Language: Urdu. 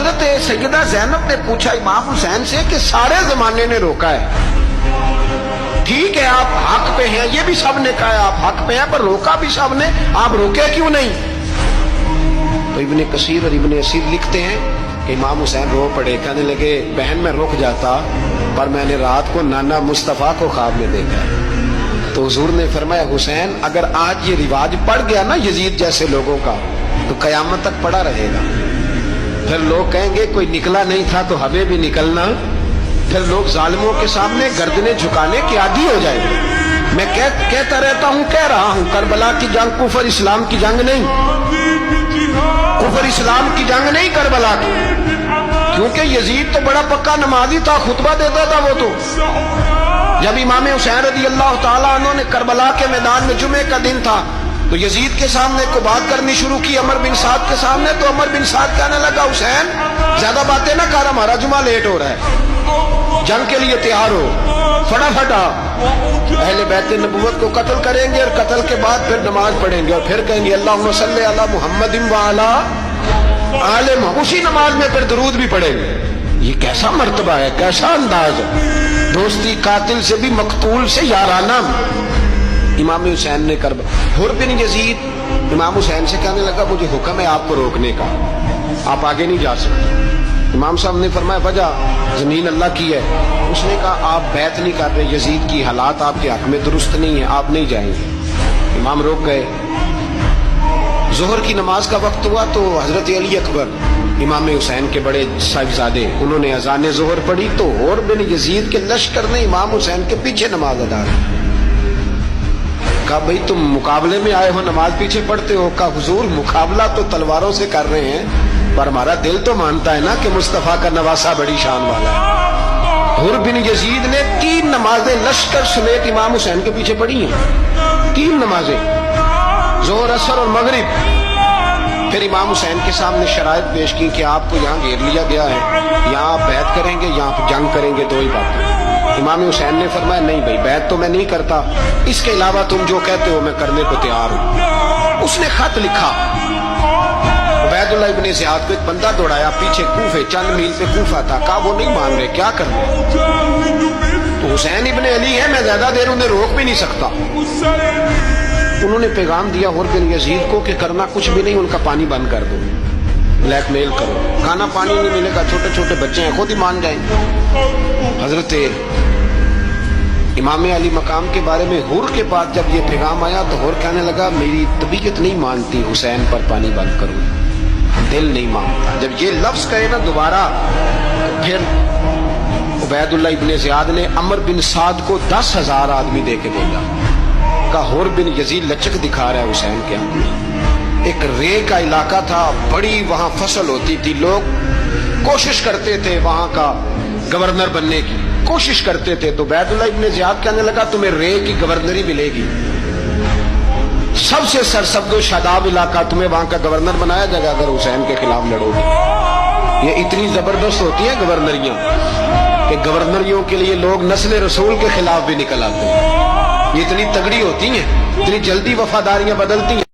حضرت سیدہ زینب نے پوچھا امام حسین سے کہ سارے زمانے نے روکا ہے، ٹھیک ہے آپ حق پہ ہیں، یہ بھی سب نے کہا ہے آپ حق پہ ہیں، پر روکا بھی سب نے، آپ روکے کیوں نہیں؟ تو ابن کثیر اور ابن اسیر لکھتے ہیں کہ امام حسین رو پڑے، کہنے لگے بہن میں رک جاتا پر میں نے رات کو نانا مصطفیٰ کو خواب میں دیکھا ہے۔ تو حضور نے فرمایا حسین اگر آج یہ رواج پڑ گیا نا یزید جیسے لوگوں کا تو قیامت تک پڑا رہے گا، پھر لوگ کہیں گے کوئی نکلا نہیں تھا تو ہمیں بھی نکلنا، پھر لوگ ظالموں کے سامنے گردنیں جھکانے کے عادی ہو جائیں گے۔ میں کہتا رہتا ہوں، کہہ رہا ہوں، کربلا کی جنگ کفر اسلام کی جنگ نہیں، کفر اسلام کی جنگ نہیں کربلا کی، کیونکہ یزید تو بڑا پکا نمازی تھا، خطبہ دیتا تھا وہ تو۔ جب امام حسین رضی اللہ تعالیٰ عنہ نے کربلا کے میدان میں جمعے کا دن تھا تو یزید کے سامنے کو بات کرنی شروع کی، عمر بن سعد کے سامنے، تو عمر بن سعد کہنے لگا حسین زیادہ باتیں نہ کر، ہمارا جمعہ لیٹ ہو رہا ہے، جنگ کے لیے تیار ہو، فٹافٹ اہل بیت نبوت کو قتل کریں گے اور قتل کے بعد پھر نماز پڑھیں گے اور پھر کہیں گے اللہم صلی علی محمد وعلی آل محمد، اسی نماز میں پھر درود بھی پڑھیں گے۔ یہ کیسا مرتبہ ہے، کیسا انداز ہے، دوستی قاتل سے بھی مقتول سے یارانہ۔ امام حسین نے حر بن یزید امام حسین سے کہنے لگا مجھے حکم ہے آپ کو روکنے کا، آپ آگے نہیں جا سکتے۔ امام صاحب نے فرمایا وجہ زمین اللہ کی ہے، اس نے کہا آپ بیعت نہیں کر رہے، یزید کی حالات آپ کے حق میں درست نہیں ہے، آپ نہیں جائیں گے۔ امام روک گئے۔ ظہر کی نماز کا وقت ہوا تو حضرت علی اکبر امام حسین کے بڑے صاحبزادے انہوں نے اذان ظہر پڑھی تو حر بن یزید کے لشکر نے امام حسین کے پیچھے نماز ادا کی۔ کہا بھئی تم مقابلے میں آئے ہو نماز پیچھے پڑھتے ہو؟ کہا حضور مقابلہ تو تلواروں سے کر رہے ہیں پر ہمارا دل تو مانتا ہے نا کہ مصطفیٰ کا نواسہ بڑی شان والا ہے۔ حر بن یزید نے 3 نمازیں لشکر سمیت امام حسین کے پیچھے پڑھی ہیں، 3 نمازیں، ظہر اثر اور مغرب۔ پھر امام حسین کے سامنے شرائط پیش کی کہ آپ کو یہاں گھیر لیا گیا ہے، یہاں آپ بیعت کریں گے یہاں جنگ کریں گے، 2 ہی باتیں۔ امام حسین نے فرمایا نہیں بھائی بیعت تو میں نہیں کرتا، اس کے علاوہ تم جو کہتے ہو میں کرنے کو تیار ہوں۔ اس نے خط لکھا، عبید اللہ ابن زیاد کو ایک بندہ دوڑایا پیچھے کوفے، چند میل پہ کوفہ تھا، کہا وہ نہیں مان رہے کیا کر رہے؟ تو حسین ابن علی ہے، میں زیادہ دیر انہیں روک بھی نہیں سکتا۔ انہوں نے پیغام دیا حر بن یزید کو کہ کرنا کچھ بھی نہیں، ان کا پانی بند کر دو، بلیک میل کرو، کھانا پانی نہیں ملے گا، چھوٹے چھوٹے بچے ہیں خود ہی مان جائیں گے۔ حضرت امام علی مقام کے بارے میں حر کے بعد جب یہ پیغام آیا تو حر کہنے لگا میری طبیعت نہیں مانتی حسین پر پانی بند کروں، دل نہیں مانتا۔ جب یہ لفظ کہے نا دوبارہ پھر عبید اللہ ابن زیاد نے عمر بن سعد کو 10,000 آدمی دے کے بھیجا، کہا حر بن یزید لچک دکھا رہا ہے حسین کے آگے۔ ایک رے کا علاقہ تھا، بڑی وہاں فصل ہوتی تھی، لوگ کوشش کرتے تھے وہاں کا گورنر بننے کی، کوشش کرتے تھے۔ تو عبید اللہ ابن زیاد کہنے لگا تمہیں رے کی گورنری ملے گی، سب سے سرسبز و شاداب علاقہ، تمہیں وہاں کا گورنر بنایا جائے گا اگر حسین کے خلاف لڑو گے۔ یہ اتنی زبردست ہوتی ہیں گورنریاں کہ گورنریوں کے لیے لوگ نسل رسول کے خلاف بھی نکل آتے ہیں، یہ اتنی تگڑی ہوتی ہیں، اتنی جلدی وفاداریاں بدلتی ہیں۔